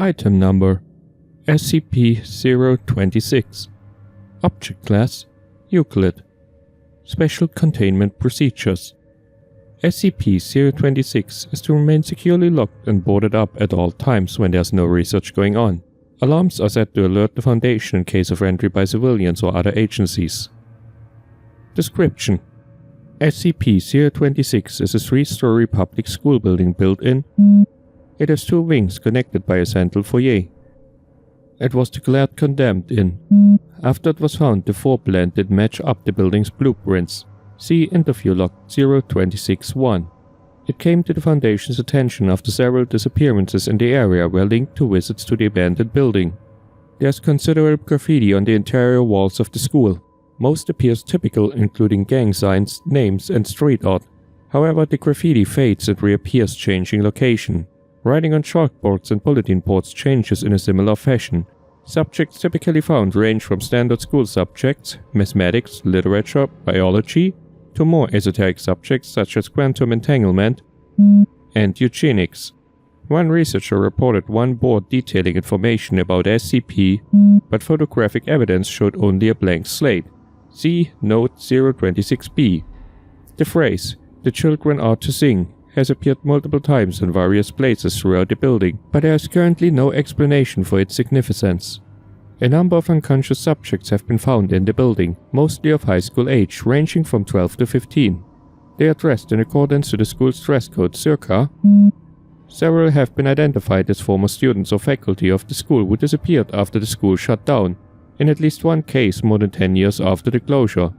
Item Number SCP-026. Object Class Euclid. Special Containment Procedures. SCP-026 is to remain securely locked and boarded up at all times when there's no research going on. Alarms are set to alert the Foundation in case of entry by civilians or other agencies. Description: SCP-026 is a 3-story public school building built in. It has 2 wings connected by a central foyer. It was declared condemned in. After it was found the floor plan did match up the building's blueprints. See Interview Log 026-1. It came to the Foundation's attention after several disappearances in the area were linked to visits to the abandoned building. There's considerable graffiti on the interior walls of the school. Most appears typical, including gang signs, names, and street art. However, the graffiti fades and reappears, changing location. Writing on chalkboards and bulletin boards changes in a similar fashion. Subjects typically found range from standard school subjects, mathematics, literature, biology, to more esoteric subjects such as quantum entanglement and eugenics. One researcher reported one board detailing information about SCP, but photographic evidence showed only a blank slate. See Note 026-B. The phrase, "the children are to sing," has appeared multiple times in various places throughout the building, but there is currently no explanation for its significance. A number of unconscious subjects have been found in the building, mostly of high school age, ranging from 12 to 15. They are dressed in accordance to the school's dress code circa. Several have been identified as former students or faculty of the school who disappeared after the school shut down, in at least one case more than 10 years after the closure.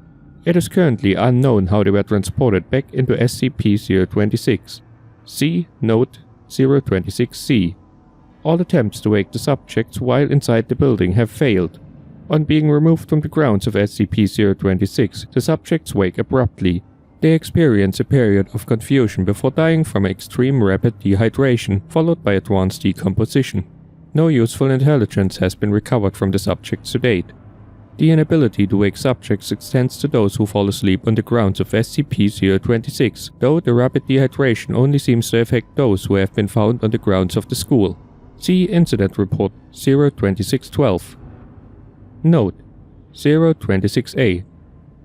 It is currently unknown how they were transported back into SCP-026. See Note 026-C. All attempts to wake the subjects while inside the building have failed. On being removed from the grounds of SCP-026, the subjects wake abruptly. They experience a period of confusion before dying from extreme rapid dehydration, followed by advanced decomposition. No useful intelligence has been recovered from the subjects to date. The inability to wake subjects extends to those who fall asleep on the grounds of SCP-026, though the rapid dehydration only seems to affect those who have been found on the grounds of the school. See Incident Report 026-12. Note: 026-A.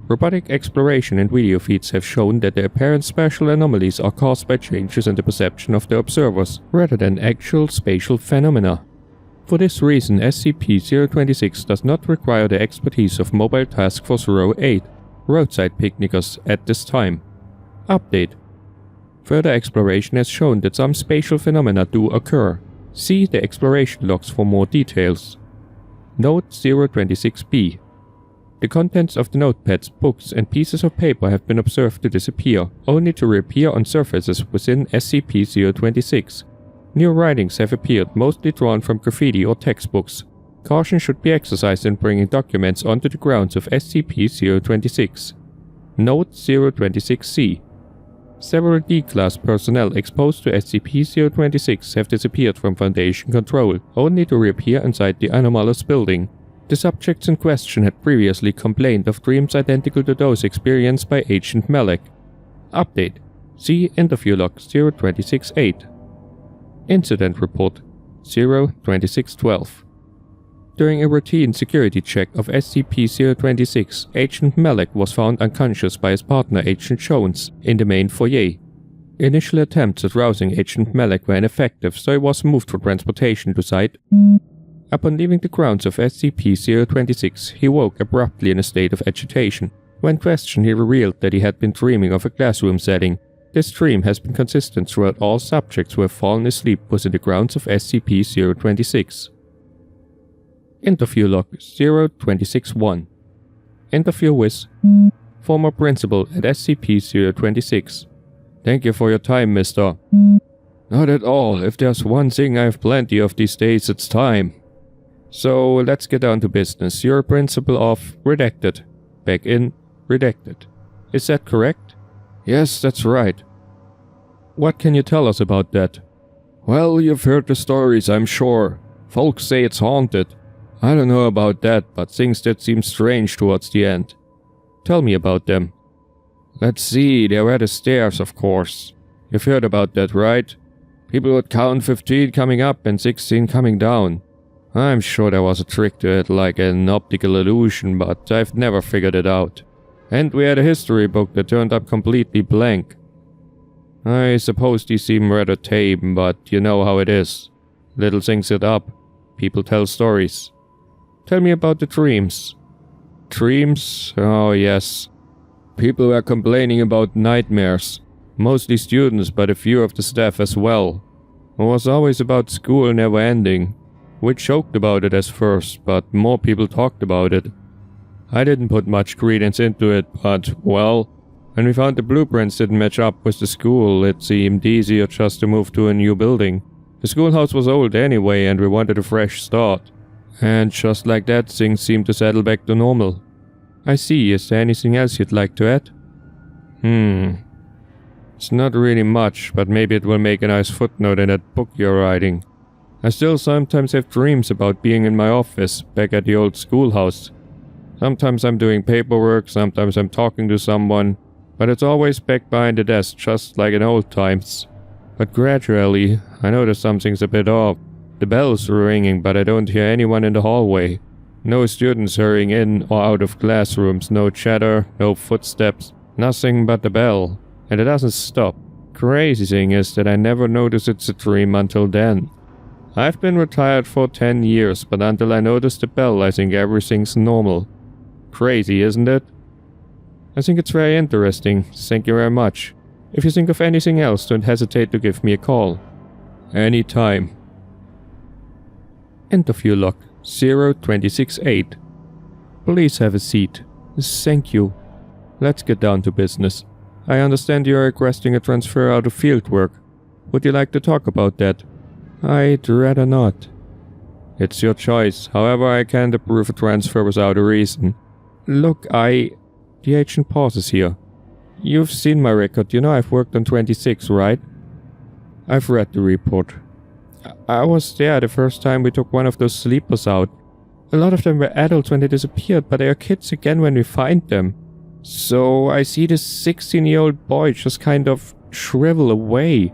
Robotic exploration and video feeds have shown that the apparent spatial anomalies are caused by changes in the perception of the observers, rather than actual spatial phenomena. For this reason, SCP-026 does not require the expertise of Mobile Task Force Row 8, roadside picnickers, at this time. Update: further exploration has shown that some spatial phenomena do occur. See the exploration logs for more details. Note 026-B. The contents of the notepads, books, and pieces of paper have been observed to disappear, only to reappear on surfaces within SCP-026. New writings have appeared, mostly drawn from graffiti or textbooks. Caution should be exercised in bringing documents onto the grounds of SCP-026. Note 026-C. Several D-Class personnel exposed to SCP-026 have disappeared from Foundation control, only to reappear inside the anomalous building. The subjects in question had previously complained of dreams identical to those experienced by Agent Malek. Update: see Interview Log 026-8. Incident Report 026-12. During a routine security check of SCP-026, Agent Malek was found unconscious by his partner Agent Jones in the main foyer. Initial attempts at rousing Agent Malek were ineffective, so he was moved for transportation to Site. Upon leaving the grounds of SCP-026, he woke abruptly in a state of agitation. When questioned, he revealed that he had been dreaming of a classroom setting. This dream has been consistent throughout all subjects who have fallen asleep within the grounds of SCP-026. Interview Log 026-1. Interview with former principal at SCP-026. Thank you for your time, mister. Not at all. If there's one thing I have plenty of these days, it's time. So, let's get down to business. You're a principal of Redacted. Back in Redacted. Is that correct? Yes, that's right. What can you tell us about that? Well, you've heard the stories, I'm sure. Folks say it's haunted. I don't know about that, but things did seem strange towards the end. Tell me about them. Let's see, there were the stairs, of course. You've heard about that, right? People would count 15 coming up and 16 coming down. I'm sure there was a trick to it, like an optical illusion, but I've never figured it out. And we had a history book that turned up completely blank. I suppose these seem rather tame, but you know how it is. Little things it up. People tell stories. Tell me about the dreams. Dreams? Oh yes. People were complaining about nightmares. Mostly students, but a few of the staff as well. It was always about school never ending. We joked about it at first, but more people talked about it. I didn't put much credence into it, but, well, when we found the blueprints didn't match up with the school, it seemed easier just to move to a new building. The schoolhouse was old anyway, and we wanted a fresh start. And just like that, things seemed to settle back to normal. I see. Is there anything else you'd like to add? It's not really much, but maybe it will make a nice footnote in that book you're writing. I still sometimes have dreams about being in my office, back at the old schoolhouse. Sometimes I'm doing paperwork, sometimes I'm talking to someone, but it's always back behind the desk, just like in old times. But gradually, I notice something's a bit off. The bell's ringing, but I don't hear anyone in the hallway. No students hurrying in or out of classrooms, no chatter, no footsteps, nothing but the bell. And it doesn't stop. Crazy thing is that I never noticed it's a dream until then. I've been retired for 10 years, but until I noticed the bell, I think everything's normal. Crazy, isn't it? I think it's very interesting. Thank you very much. If you think of anything else, don't hesitate to give me a call. Anytime. Interview log 0268. Please have a seat. Thank you. Let's get down to business. I understand you are requesting a transfer out of fieldwork. Would you like to talk about that? I'd rather not. It's your choice. However, I can't approve a transfer without a reason. Look, The agent pauses here. You've seen my record. You know I've worked on 26, right? I've read the report. I was there the first time we took one of those sleepers out. A lot of them were adults when they disappeared, but they are kids again when we find them. So I see this 16-year-old boy just kind of shrivel away.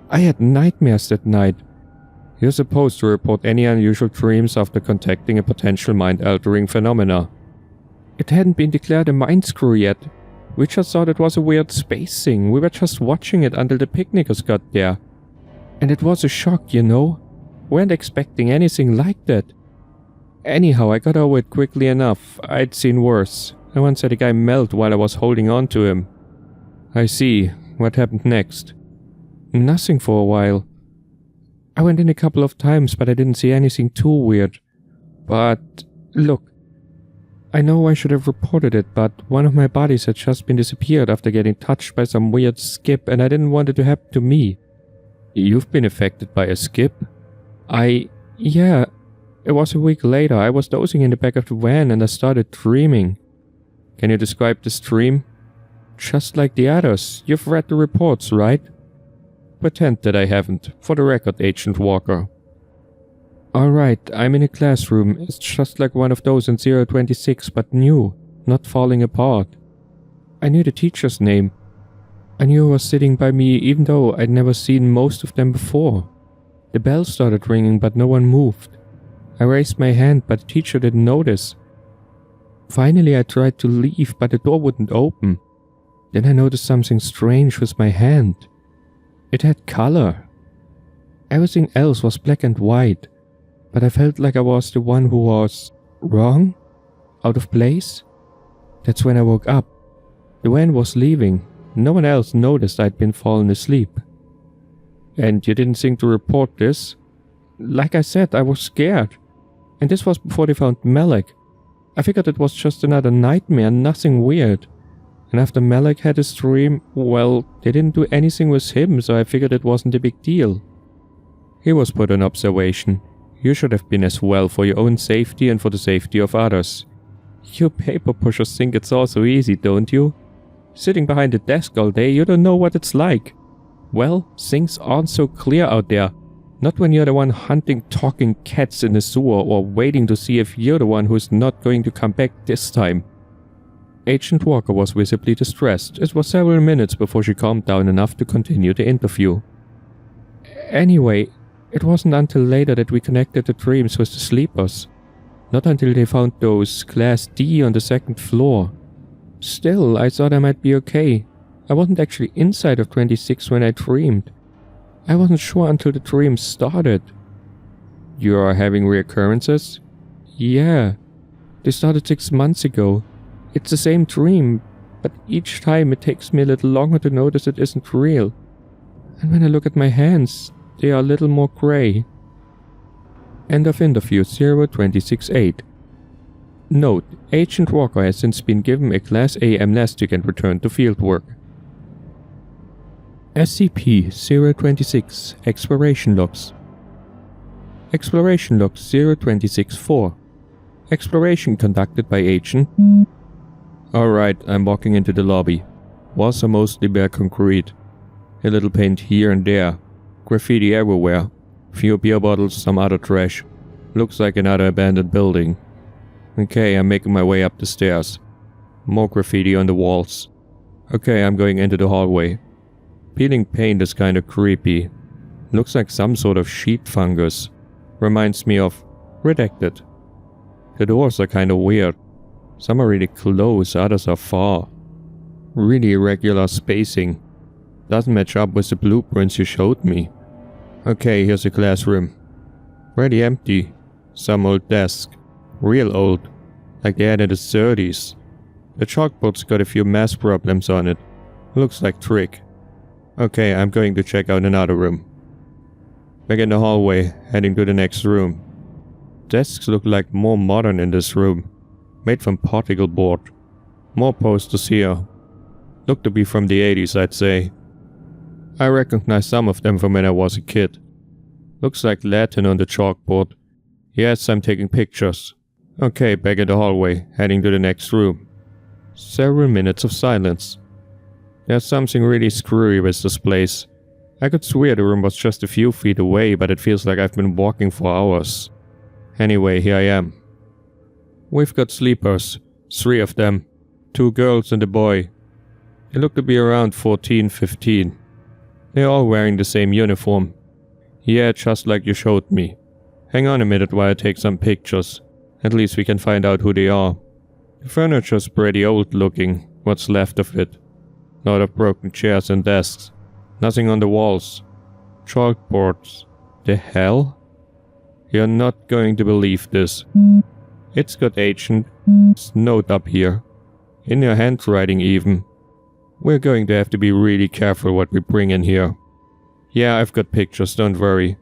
I had nightmares that night. You're supposed to report any unusual dreams after contacting a potential mind-altering phenomena. It hadn't been declared a mind screw yet. We just thought it was a weird space thing. We were just watching it until the picnickers got there. And it was a shock, you know? Weren't expecting anything like that. Anyhow, I got over it quickly enough. I'd seen worse. I once had a guy melt while I was holding on to him. I see. What happened next? Nothing for a while. I went in a couple of times, but I didn't see anything too weird. But, look. I know I should have reported it, but one of my bodies had just been disappeared after getting touched by some weird skip, and I didn't want it to happen to me. You've been affected by a skip? Yeah. It was a week later. I was dozing in the back of the van and I started dreaming. Can you describe this dream? Just like the others. You've read the reports, right? Pretend that I haven't. For the record, Agent Walker. Alright, I'm in a classroom. It's just like one of those in 026, but new. Not falling apart. I knew the teacher's name. I knew he was sitting by me even though I'd never seen most of them before. The bell started ringing, but no one moved. I raised my hand, but the teacher didn't notice. Finally, I tried to leave, but the door wouldn't open. Then I noticed something strange with my hand. It had color. Everything else was black and white, but I felt like I was the one who was wrong? Out of place? That's when I woke up. The van was leaving. No one else noticed I'd been falling asleep. And you didn't think to report this? Like I said, I was scared. And this was before they found Malik. I figured it was just another nightmare, nothing weird. And after Malik had his dream, well, they didn't do anything with him, so I figured it wasn't a big deal. He was put on observation. You should have been as well for your own safety and for the safety of others. You paper pushers think it's all so easy, don't you? Sitting behind a desk all day, you don't know what it's like. Well, things aren't so clear out there. Not when you're the one hunting talking cats in the sewer or waiting to see if you're the one who's not going to come back this time. Agent Walker was visibly distressed. It was several minutes before she calmed down enough to continue the interview. Anyway, it wasn't until later that we connected the dreams with the sleepers. Not until they found those Class D on the 2nd floor. Still, I thought I might be okay. I wasn't actually inside of 26 when I dreamed. I wasn't sure until the dream started. You are having reoccurrences? Yeah. They started 6 months ago. It's the same dream, but each time it takes me a little longer to notice it isn't real. And when I look at my hands, they are a little more grey. End of interview 026-8. Note: Agent Walker has since been given a Class A amnestic and returned to fieldwork. SCP-026 Exploration Logs. Exploration Log 026-4. Exploration conducted by Agent. Alright, I'm walking into the lobby. Walls are mostly bare concrete. A little paint here and there. Graffiti everywhere. Few beer bottles, some other trash. Looks like another abandoned building. Okay, I'm making my way up the stairs. More graffiti on the walls. Okay, I'm going into the hallway. Peeling paint is kinda creepy. Looks like some sort of sheet fungus. Reminds me of Redacted. The doors are kinda weird. Some are really close, others are far. Really irregular spacing. Doesn't match up with the blueprints you showed me. Okay, here's a classroom. Pretty empty. Some old desk. Real old. Like they had in the 30s. The chalkboard's got a few math problems on it. Looks like trick. Okay, I'm going to check out another room. Back in the hallway, heading to the next room. Desks look like more modern in this room. Made from particle board. More posters here. Look to be from the 80s, I'd say. I recognize some of them from when I was a kid. Looks like Latin on the chalkboard. Yes, I'm taking pictures. Okay, back in the hallway, heading to the next room. Several minutes of silence. There's something really screwy with this place. I could swear the room was just a few feet away, but it feels like I've been walking for hours. Anyway, here I am. We've got sleepers. 3 of them. 2 girls and a boy. They look to be around 14, 15. They're all wearing the same uniform. Yeah, just like you showed me. Hang on a minute while I take some pictures. At least we can find out who they are. The furniture's pretty old looking, what's left of it. Lot of broken chairs and desks. Nothing on the walls. Chalkboards. The hell? You're not going to believe this. It's got Agent's note up here. In your handwriting even. We're going to have to be really careful what we bring in here. Yeah, I've got pictures, don't worry.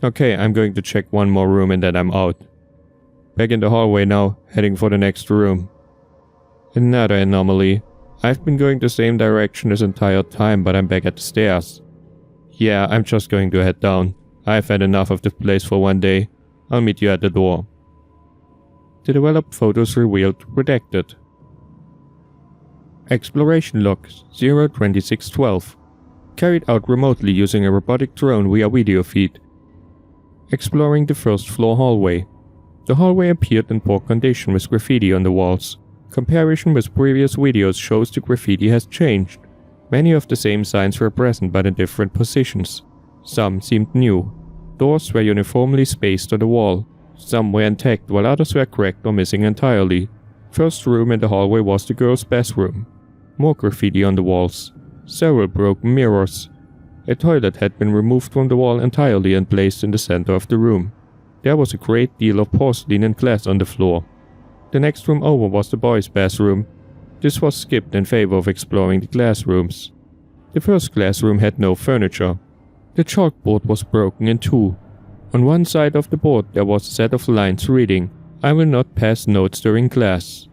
Okay, I'm going to check one more room and then I'm out. Back in the hallway now, heading for the next room. Another anomaly. I've been going the same direction this entire time, but I'm back at the stairs. Yeah, I'm just going to head down. I've had enough of this place for one day. I'll meet you at the door. The developed photos revealed redacted. Exploration log 02612. Carried out remotely using a robotic drone via video feed. Exploring the 1st floor hallway. The hallway appeared in poor condition with graffiti on the walls. Comparison with previous videos shows the graffiti has changed. Many of the same signs were present but in different positions. Some seemed new. Doors were uniformly spaced on the wall. Some were intact while others were cracked or missing entirely. First room in the hallway was the girls' bathroom. More graffiti on the walls. Several broken mirrors. A toilet had been removed from the wall entirely and placed in the center of the room. There was a great deal of porcelain and glass on the floor. The next room over was the boys' bathroom. This was skipped in favor of exploring the classrooms. The first classroom had no furniture. The chalkboard was broken in 2. On one side of the board there was a set of lines reading, "I will not pass notes during class."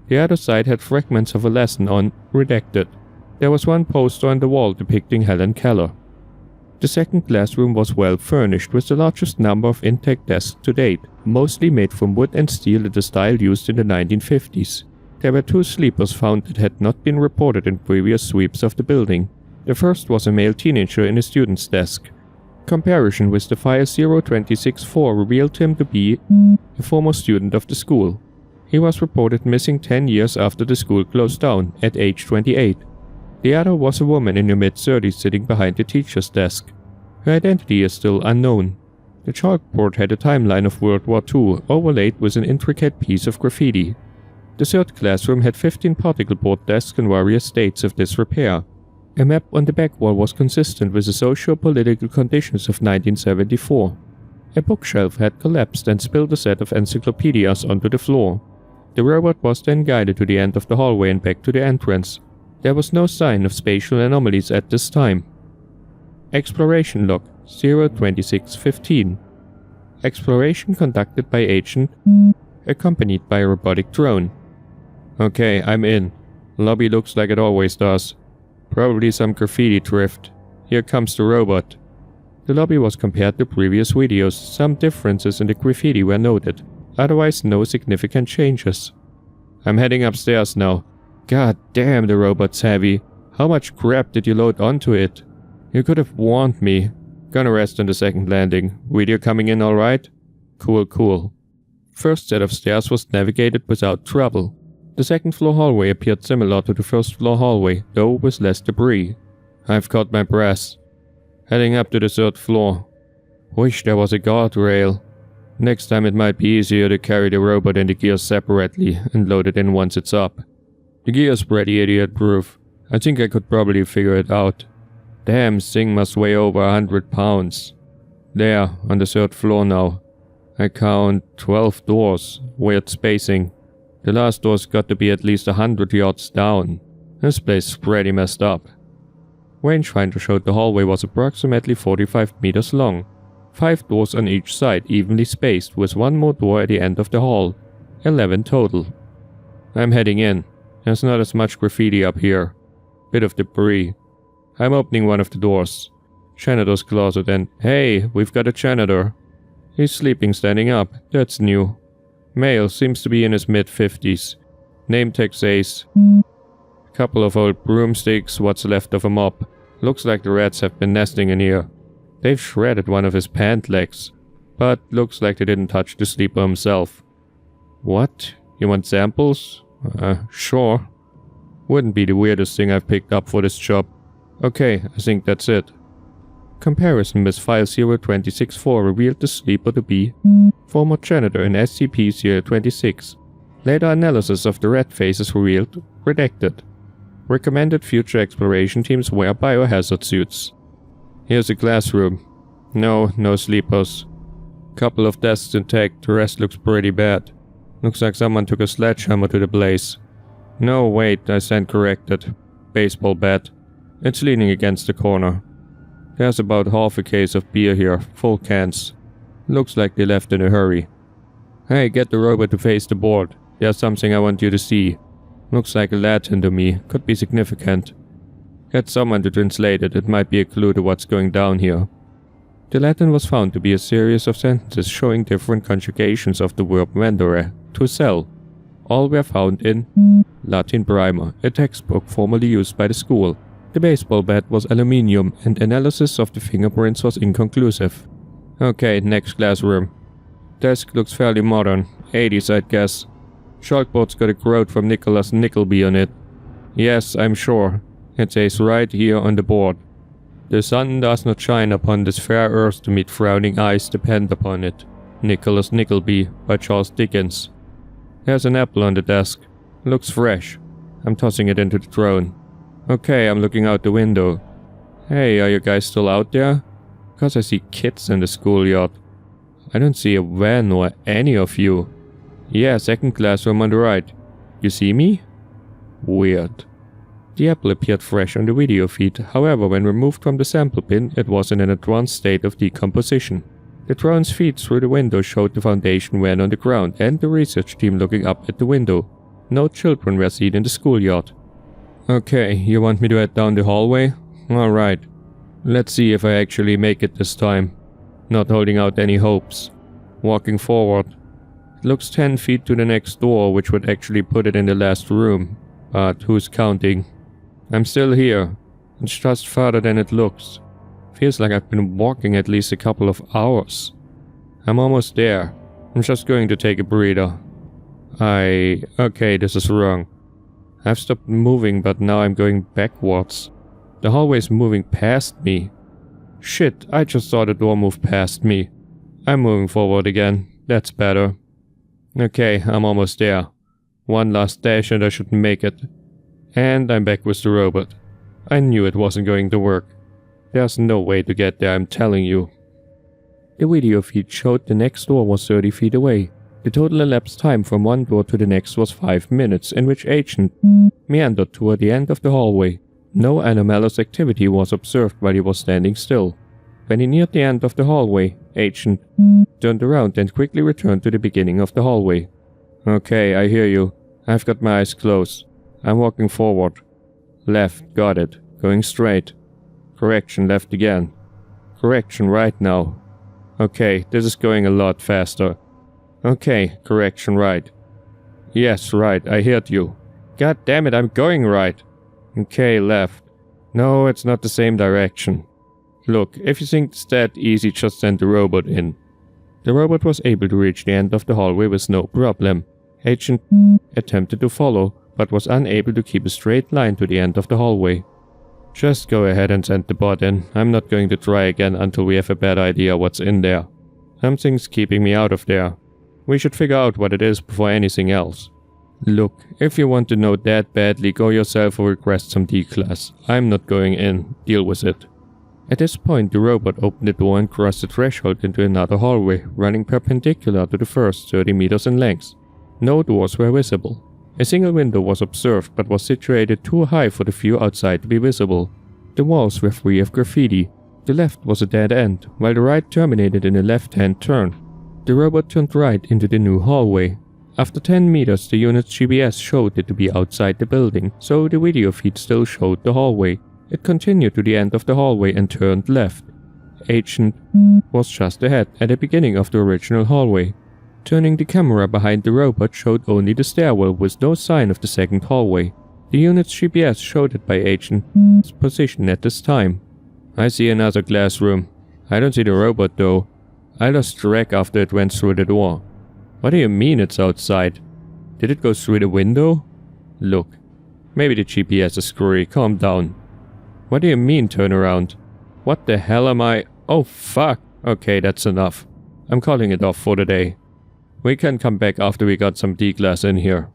The other side had fragments of a lesson on redacted. There was one poster on the wall depicting Helen Keller. The second classroom was well furnished with the largest number of intact desks to date, mostly made from wood and steel in the style used in the 1950s. There were 2 sleepers found that had not been reported in previous sweeps of the building. The first was a male teenager in a student's desk. Comparison with the file 026-4 revealed him to be a former student of the school. He was reported missing 10 years after the school closed down, at age 28. The other was a woman in her mid-30s sitting behind the teacher's desk. Her identity is still unknown. The chalkboard had a timeline of World War II overlaid with an intricate piece of graffiti. The third classroom had 15 particle board desks in various states of disrepair. A map on the back wall was consistent with the socio-political conditions of 1974. A bookshelf had collapsed and spilled a set of encyclopedias onto the floor. The robot was then guided to the end of the hallway and back to the entrance. There was no sign of spatial anomalies at this time. Exploration log 02615. Exploration conducted by agent, accompanied by a robotic drone. Okay, I'm in. Lobby looks like it always does. Probably some graffiti drift. Here comes the robot. The lobby was compared to previous videos. Some differences in the graffiti were noted. Otherwise, no significant changes. I'm heading upstairs now. God damn, the robot's heavy. How much crap did you load onto it? You could have warned me. Gonna rest on the second landing. Video coming in alright? Cool. First set of stairs was navigated without trouble. The second floor hallway appeared similar to the first floor hallway, though with less debris. I've caught my breath. Heading up to the third floor. Wish there was a guardrail. Next time it might be easier to carry the robot and the gears separately and load it in once it's up. The gear's pretty idiot-proof. I think I could probably figure it out. Damn thing must weigh over 100 pounds. There, on the third floor now. I count 12 doors. Weird spacing. The last door's got to be at least 100 yards down. This place is pretty messed up. Rangefinder showed the hallway was approximately 45 meters long. 5 doors on each side, evenly spaced, with one more door at the end of the hall. 11 total. I'm heading in. There's not as much graffiti up here. Bit of debris. I'm opening one of the doors. Janitor's closet and, hey, we've got a janitor. He's sleeping standing up. That's new. Male, seems to be in his mid-50s. Name tag says, couple of old broomsticks, what's left of a mop. Looks like the rats have been nesting in here. They've shredded one of his pant legs. But looks like they didn't touch the sleeper himself. What? You want samples? Sure. Wouldn't be the weirdest thing I've picked up for this job. Okay, I think that's it. Comparison with file 0264 revealed the sleeper to be former janitor in SCP-026. Later analysis of the rat faces revealed redacted. Recommended future exploration teams wear biohazard suits. Here's a classroom. No sleepers. Couple of desks intact, the rest looks pretty bad. Looks like someone took a sledgehammer to the place. No, wait, I stand corrected. Baseball bat. It's leaning against the corner. There's about half a case of beer here, full cans. Looks like they left in a hurry. Hey, get the robot to face the board. There's something I want you to see. Looks like a Latin to me, could be significant. Get someone to translate it, it might be a clue to what's going down here. The Latin was found to be a series of sentences showing different conjugations of the verb vendere, to sell. All were found in Latin Primer, a textbook formerly used by the school. The baseball bat was aluminium and analysis of the fingerprints was inconclusive. Okay, next classroom. Desk looks fairly modern, 80s I'd guess. Chalkboard's got a quote from Nicholas Nickleby on it. Yes, I'm sure. It says right here on the board. The sun does not shine upon this fair earth to meet frowning eyes depend upon it. Nicholas Nickleby by Charles Dickens. There's an apple on the desk. Looks fresh. I'm tossing it into the drone. Okay, I'm looking out the window. Hey, are you guys still out there? Because I see kids in the schoolyard. I don't see a van or any of you. Yeah, second classroom on the right. You see me? Weird. The apple appeared fresh on the video feed, however when removed from the sample bin it was in an advanced state of decomposition. The drone's feed through the window showed the Foundation van on the ground and the research team looking up at the window. No children were seen in the schoolyard. Okay, you want me to head down the hallway? Alright. Let's see if I actually make it this time. Not holding out any hopes. Walking forward. It looks 10 feet to the next door, which would actually put it in the last room. But who's counting? I'm still here. It's just further than it looks. Feels like I've been walking at least a couple of hours. I'm almost there. I'm just going to take a breather. Okay, this is wrong. I've stopped moving, but now I'm going backwards. The hallway's moving past me. Shit, I just saw the door move past me. I'm moving forward again. That's better. Okay, I'm almost there. One last dash and I should make it. And I'm back with the robot. I knew it wasn't going to work. There's no way to get there, I'm telling you. The video feed showed the next door was 30 feet away. The total elapsed time from one door to the next was 5 minutes, in which Agent meandered toward the end of the hallway. No anomalous activity was observed while he was standing still. When he neared the end of the hallway, Agent turned around and quickly returned to the beginning of the hallway. Okay, I hear you. I've got my eyes closed. I'm walking forward. Left, got it. Going straight. Correction, left again. Correction, right now. Okay, this is going a lot faster. Okay, correction, right. Yes, right, I heard you. God damn it, I'm going right. Okay, left. No, it's not the same direction. Look, if you think it's that easy, just send the robot in. The robot was able to reach the end of the hallway with no problem. Agent attempted to follow, but was unable to keep a straight line to the end of the hallway. Just go ahead and send the bot in. I'm not going to try again until we have a better idea what's in there. Something's keeping me out of there. We should figure out what it is before anything else. Look, if you want to know that badly, go yourself or request some D-class. I'm not going in. Deal with it. At this point, the robot opened the door and crossed the threshold into another hallway, running perpendicular to the first 30 meters in length. No doors were visible. A single window was observed but was situated too high for the view outside to be visible. The walls were free of graffiti. The left was a dead end, while the right terminated in a left-hand turn. The robot turned right into the new hallway. After 10 meters, the unit's GPS showed it to be outside the building, so the video feed still showed the hallway. It continued to the end of the hallway and turned left. Agent was just ahead, at the beginning of the original hallway. Turning the camera behind the robot showed only the stairwell with no sign of the second hallway. The unit's GPS showed it by Agent's position at this time. I see another glass room. I don't see the robot though. I lost track after it went through the door. What do you mean it's outside? Did it go through the window? Look. Maybe the GPS is screwy. Calm down. What do you mean turn around? What the hell am I? Oh fuck. Okay, that's enough. I'm calling it off for today. We can come back after we got some D-class in here.